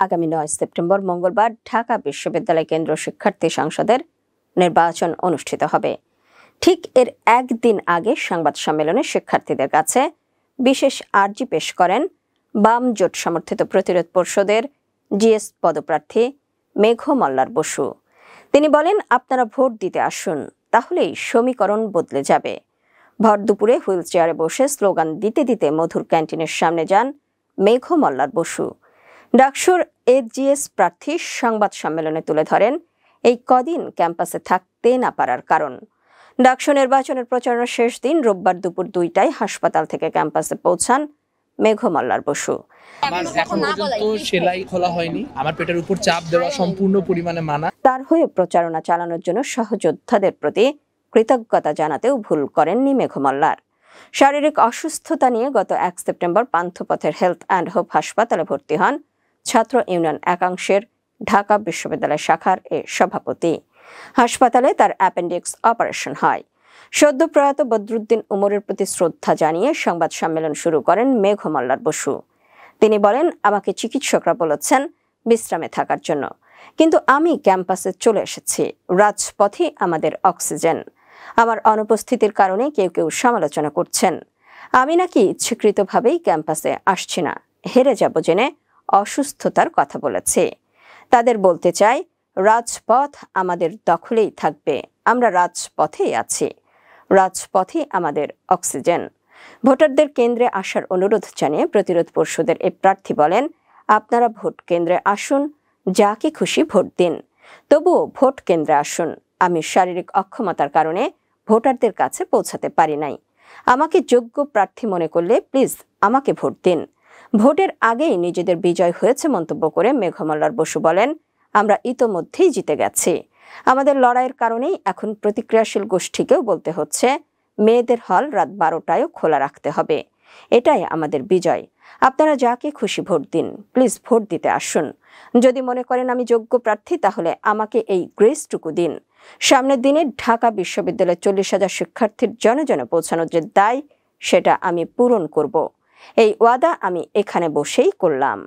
আগামী 9 সেপ্টেম্বর মঙ্গলবার ঢাকা বিশ্ববিদ্যালয় কেন্দ্র শিক্ষার্থী সংসদের নির্বাচন অনুষ্ঠিত হবে। ঠিক এর একদিন আগে সংবাদ সম্মেলনে শিক্ষার্থীদের কাছে বিশেষ আর্জি পেশ করেন বাম জোট সমর্থিত প্রতিরোধ পরিষদের জিএস পদপ্রার্থী মেঘ মল্লার বসু। তিনি বলেন, আপনারা ভোট দিতে আসুন, তাহলেই সমীকরণ বদলে যাবে। ভর দুপুরে হুইল চেয়ারে বসে স্লোগান দিতে দিতে মধুর ক্যান্টিনের সামনে যান মেঘ মল্লার বসু। ডাকসুর এজিএস প্রার্থী সংবাদ সম্মেলনে তুলে ধরেন এই কদিন ক্যাম্পাসে থাকতে না পারার কারণ। ডাকসু নির্বাচনের প্রচারণার শেষ দিন রোববার দুপুর 2টায় হাসপাতাল থেকে ক্যাম্পাসে পৌঁছান মেঘ মল্লার বসু। আমার এখন পর্যন্ত সেলাই খোলা হয়নি, আমার পেটের উপর চাপ দেওয়া সম্পূর্ণ পরিমাণে মানা। তার হয়ে প্রচারণা চালানোর জন্য সহযোদ্ধাদের প্রতি কৃতজ্ঞতা জানাতেও ভুল করেননি মেঘ মল্লার। শারীরিক অসুস্থতা নিয়ে গত 1 সেপ্টেম্বর পান্থপথের হেলথ অ্যান্ড হোপ হাসপাতালে ভর্তি হন ছাত্র ইউনিয়ন একাংশের ঢাকা বিশ্ববিদ্যালয় শাখার সভাপতি। হাসপাতালে তার অ্যাপেন্ডিক্স অপারেশন হয়। সদ্য প্রয়াত বদরুদ্দিন উমরের প্রতি শ্রদ্ধা জানিয়ে সংবাদ সম্মেলন শুরু করেন মেঘ মল্লার বসু। তিনি বলেন, আমাকে চিকিৎসকরা বলেছেন বিশ্রামে থাকার জন্য, কিন্তু আমি ক্যাম্পাসে চলে এসেছি। রাজপথই আমাদের অক্সিজেন। আমার অনুপস্থিতির কারণে কেউ কেউ সমালোচনা করছেন আমি নাকি ইচ্ছাকৃতভাবেই ক্যাম্পাসে আসছি না, হেরে যাব জেনে অসুস্থতার কথা বলেছে। তাদের বলতে চাই, রাজপথ আমাদের দখলেই থাকবে, আমরা রাজপথেই আছি, রাজপথই আমাদের অক্সিজেন। ভোটারদের কেন্দ্রে আসার অনুরোধ জানিয়ে প্রতিরোধ পরিষদের এই প্রার্থী বলেন, আপনারা ভোট কেন্দ্রে আসুন, যাকে খুশি ভোট দিন, তবুও ভোট কেন্দ্রে আসুন। আমি শারীরিক অক্ষমতার কারণে ভোটারদের কাছে পৌঁছাতে পারি নাই। আমাকে যোগ্য প্রার্থী মনে করলে প্লিজ আমাকে ভোট দিন। ভোটের আগেই নিজেদের বিজয় হয়েছে মন্তব্য করে মেঘ মল্লার বসু বলেন, আমরা ইতোমধ্যেই জিতে গেছি। আমাদের লড়াইয়ের কারণেই এখন প্রতিক্রিয়াশীল গোষ্ঠীকেও বলতে হচ্ছে মেয়েদের হল রাত 12টায়ও খোলা রাখতে হবে। এটাই আমাদের বিজয়। আপনারা যাকে খুশি ভোট দিন, প্লিজ ভোট দিতে আসুন। যদি মনে করেন আমি যোগ্য প্রার্থী, তাহলে আমাকে এই গ্রেসটুকু দিন। সামনের দিনে ঢাকা বিশ্ববিদ্যালয়ের 40,000 শিক্ষার্থীর জনে জনে পৌঁছানোর যে দায়, সেটা আমি পূরণ করব। এই ওয়াদা আমি এখানে বসেই করলাম।